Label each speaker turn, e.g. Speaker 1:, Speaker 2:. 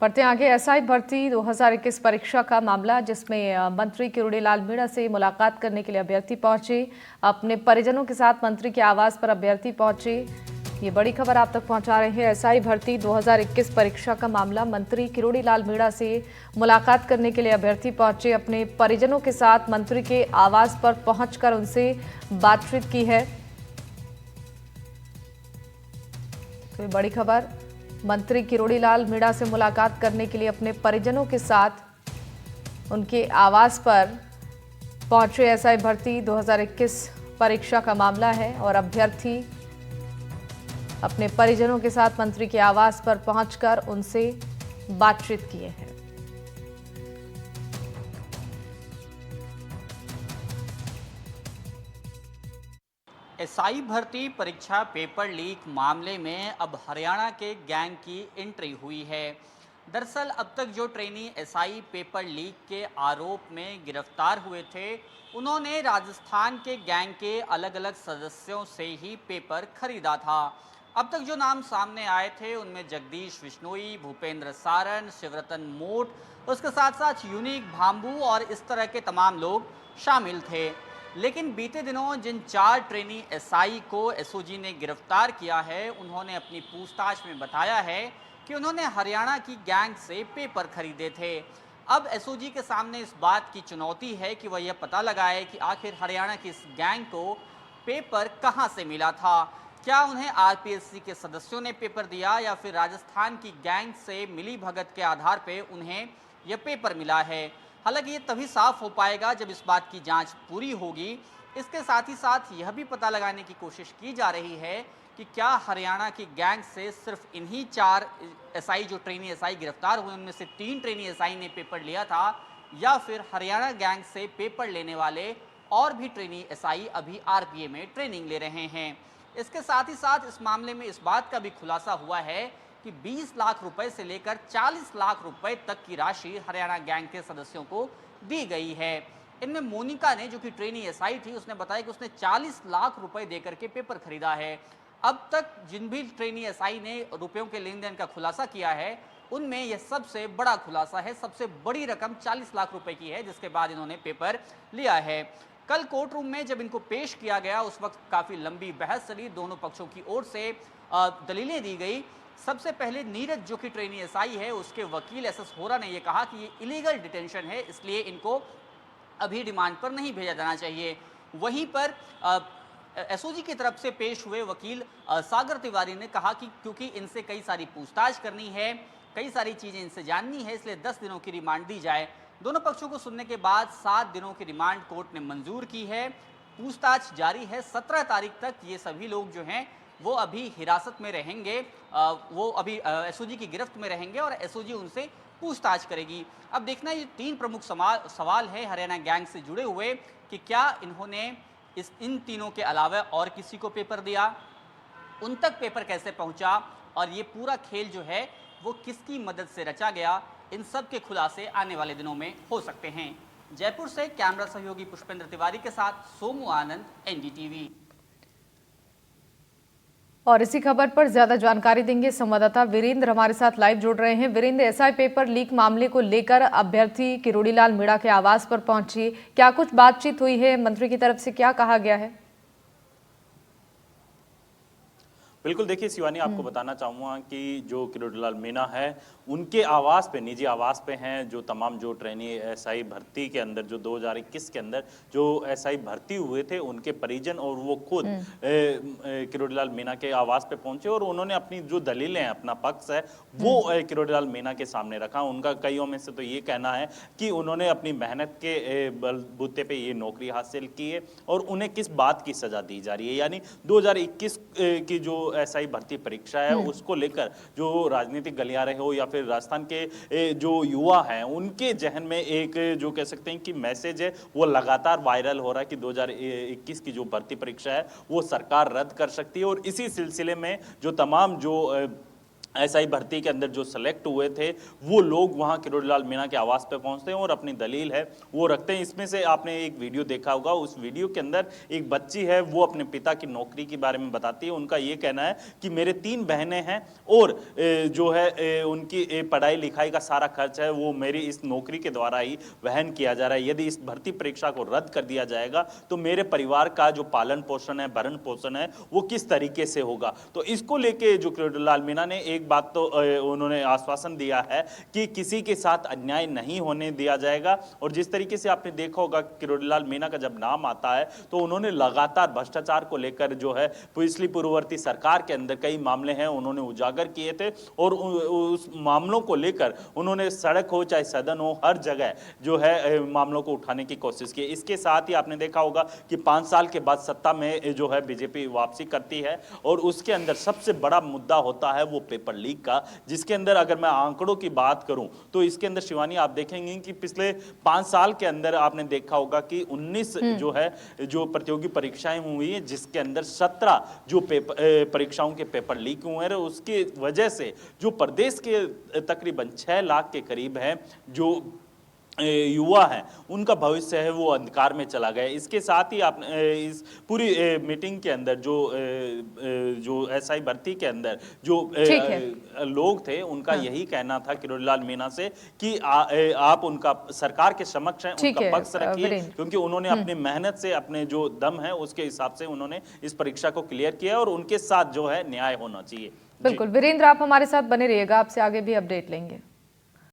Speaker 1: बढ़ते आगे एसआई भर्ती 2021 परीक्षा का मामला, जिसमें मंत्री किरोड़ीलाल मीणा से मुलाकात करने के लिए अभ्यर्थी पहुंचे। अपने परिजनों के साथ मंत्री के आवास पर अभ्यर्थी पहुंचे। ये बड़ी खबर आप तक पहुंचा रहे हैं। एसआई भर्ती 2021 परीक्षा का मामला, मंत्री किरोड़ीलाल मीणा से मुलाकात करने के लिए अभ्यर्थी पहुंचे। अपने परिजनों के साथ मंत्री के आवास पर पहुंचकर उनसे बातचीत की है। तो ये बड़ी खबर, मंत्री किरोड़ीलाल मीणा से मुलाकात करने के लिए अपने परिजनों के साथ उनके आवास पर पहुंचे। एसआई भर्ती 2021 परीक्षा का मामला है और अभ्यर्थी अपने परिजनों के साथ मंत्री के आवास पर पहुंचकर उनसे बातचीत किए हैं।
Speaker 2: एसआई भर्ती परीक्षा पेपर लीक मामले में अब हरियाणा के गैंग की एंट्री हुई है। दरअसल अब तक जो ट्रेनी एसआई पेपर लीक के आरोप में गिरफ्तार हुए थे, उन्होंने राजस्थान के गैंग के अलग अलग सदस्यों से ही पेपर खरीदा था। अब तक जो नाम सामने आए थे उनमें जगदीश बिश्नोई, भूपेंद्र सारण, शिवरतन मोट, उसके साथ साथ यूनिक भाम्बू और इस तरह के तमाम लोग शामिल थे। लेकिन बीते दिनों जिन 4 ट्रेनी एसआई को एसओजी ने गिरफ्तार किया है, उन्होंने अपनी पूछताछ में बताया है कि उन्होंने हरियाणा की गैंग से पेपर खरीदे थे। अब एसओजी के सामने इस बात की चुनौती है कि वह यह पता लगाए कि आखिर हरियाणा की इस गैंग को पेपर कहां से मिला था। क्या उन्हें आरपीएससी के सदस्यों ने पेपर दिया या फिर राजस्थान की गैंग से मिली भगत के आधार पर उन्हें यह पेपर मिला है। हालांकि ये तभी साफ हो पाएगा जब इस बात की जांच पूरी होगी। इसके साथ ही साथ यह भी पता लगाने की कोशिश की जा रही है कि क्या हरियाणा की गैंग से सिर्फ इन्हीं 4 एसआई, जो ट्रेनी एसआई गिरफ्तार हुए उनमें से 3 ट्रेनी एसआई ने पेपर लिया था, या फिर हरियाणा गैंग से पेपर लेने वाले और भी ट्रेनी एसआई अभी आरपीए में ट्रेनिंग ले रहे हैं। इसके साथ ही साथ इस मामले में इस बात का भी खुलासा हुआ है कि 20 लाख रुपए से लेकर 40 लाख रुपए तक की राशि हरियाणा गैंग के सदस्यों को दी गई है। इनमें मोनिका ने, जो कि ट्रेनी एसआई थी, उसने बताया कि उसने 40 लाख रुपए देकर के पेपर खरीदा है। अब तक जिन भी ट्रेनी एसआई ने रुपयों के लेन देन का खुलासा किया है, उनमें यह सबसे बड़ा खुलासा है। सबसे बड़ी रकम 40 लाख रुपए की है, जिसके बाद इन्होंने पेपर लिया है। कल कोर्ट रूम में जब इनको पेश किया गया, उस वक्त काफ़ी लंबी बहस चली, दोनों पक्षों की ओर से दलीलें दी गई। सबसे पहले नीरज, जो कि ट्रेनी एसआई है, उसके वकील एसएस होरा ने यह कहा कि ये इलीगल डिटेंशन है, इसलिए इनको अभी रिमांड पर नहीं भेजा जाना चाहिए। वहीं पर एसओजी की तरफ से पेश हुए वकील सागर तिवारी ने कहा कि क्योंकि इनसे कई सारी पूछताछ करनी है, कई सारी चीज़ें इनसे जाननी है, इसलिए 10 दिनों की रिमांड दी जाए। दोनों पक्षों को सुनने के बाद 7 दिनों की रिमांड कोर्ट ने मंजूर की है। पूछताछ जारी है। 17 तारीख तक ये सभी लोग जो हैं वो अभी हिरासत में रहेंगे, वो अभी एसओजी की गिरफ्त में रहेंगे और एसओजी उनसे पूछताछ करेगी। अब देखना ये 3 प्रमुख सवाल है हरियाणा गैंग से जुड़े हुए कि क्या इन्होंने इन तीनों के अलावा और किसी को पेपर दिया, उन तक पेपर कैसे पहुंचा, और ये पूरा खेल जो है वो किसकी मदद से रचा गया। इन सब के खुलासे आने वाले दिनों में हो सकते हैं। जयपुर से कैमरा सहयोगी पुष्पेंद्र तिवारी के साथ सोमू आनंद, एनडीटीवी।
Speaker 1: और इसी खबर पर ज्यादा जानकारी देंगे संवाददाता वीरेंद्र हमारे साथ लाइव जुड़ रहे हैं। वीरेंद्र, एसआई पेपर लीक मामले को लेकर अभ्यर्थी किरोड़ीलाल मीणा के आवास पर पहुंची, क्या कुछ बातचीत हुई है? मंत्री की तरफ से क्या कहा गया है?
Speaker 3: बिल्कुल, देखिए शिवानी, आपको बताना चाहूँगा कि जो किरोड़ीलाल मीणा है, उनके आवास पे, निजी आवास पे हैं जो तमाम जो ट्रेनी एसआई भर्ती के अंदर, जो 2021 के अंदर जो एसआई भर्ती हुए थे, उनके परिजन और वो खुद किरोड़ीलाल मीणा के आवास पे पहुंचे और उन्होंने अपनी जो दलीलें हैं, अपना पक्ष है, वो किरोड़ीलाल मीणा के सामने रखा। उनका कईयों में से तो ये कहना है कि उन्होंने अपनी मेहनत के बलबूते पे ये नौकरी हासिल की है और उन्हें किस बात की सजा दी जा रही है। यानी 2021 की जो एसआई भर्ती परीक्षा है, उसको लेकर जो राजनीतिक गलियारे हो या फिर राजस्थान के जो युवा हैं, उनके जहन में एक जो कह सकते हैं कि मैसेज है, वो लगातार वायरल हो रहा है कि 2021 की जो भर्ती परीक्षा है वो सरकार रद्द कर सकती है। और इसी सिलसिले में जो तमाम जो एसआई भर्ती के अंदर जो सेलेक्ट हुए थे वो लोग वहां किरोड़ीलाल मीणा के आवास पे पहुंचते हैं और अपनी दलील है वो रखते हैं। इसमें से आपने एक वीडियो देखा होगा, उस वीडियो के अंदर एक बच्ची है वो अपने पिता की नौकरी के बारे में बताती है। उनका ये कहना है कि मेरे 3 बहनें हैं और जो है उनकी पढ़ाई लिखाई का सारा खर्च है वो मेरी इस नौकरी के द्वारा ही वहन किया जा रहा है। यदि इस भर्ती परीक्षा को रद्द कर दिया जाएगा तो मेरे परिवार का जो पालन पोषण है, भरण पोषण है, वो किस तरीके से होगा। तो इसको लेके जो किरोड़ीलाल मीणा ने एक बात तो उन्होंने आश्वासन दिया है कि किसी के साथ अन्याय नहीं होने दिया जाएगा। और जिस तरीके से आपने देखा होगा किरोड़ीलाल मीणा का जब नाम आता है तो उन्होंने लगातार भ्रष्टाचार को लेकर जो है पिछली पूर्ववर्ती सरकार के अंदर कई मामले हैं उन्होंने उजागर किए थे और उस मामलों को लेकर उन्होंने सड़क हो चाहे सदन हो हर जगह जो है मामलों को उठाने की कोशिश की। इसके साथ ही आपने देखा होगा कि 5 साल के बाद सत्ता में जो है बीजेपी वापसी करती है और उसके अंदर सबसे बड़ा मुद्दा होता है वो पेपर लीक का, जिसके अंदर अगर मैं आंकड़ों की बात करूं तो इसके अंदर शिवानी आप देखेंगे कि पिछले 5 साल के अंदर आपने देखा होगा कि 19 जो है जो प्रतियोगी परीक्षाएं हुई हैं जिसके अंदर 17 जो परीक्षाओं के पेपर लीक हुए हैं। उसकी वजह से जो प्रदेश के तकरीबन 6 लाख के करीब हैं जो युवा हैं उनका भविष्य है वो अंधकार में चला गया। इसके साथ ही आप इस पूरी मीटिंग के अंदर जो एसआई भर्ती के अंदर जो लोग थे उनका यही कहना था किरोड़ीलाल मीणा से कि आप उनका सरकार के समक्ष हैं उनका पक्ष रखिए, क्योंकि उन्होंने अपनी मेहनत से अपने जो दम है उसके हिसाब से उन्होंने इस परीक्षा को क्लियर किया और उनके साथ जो है न्याय होना चाहिए।
Speaker 1: बिल्कुल वीरेंद्र, आप हमारे साथ बने रहिएगा, आपसे आगे भी अपडेट लेंगे।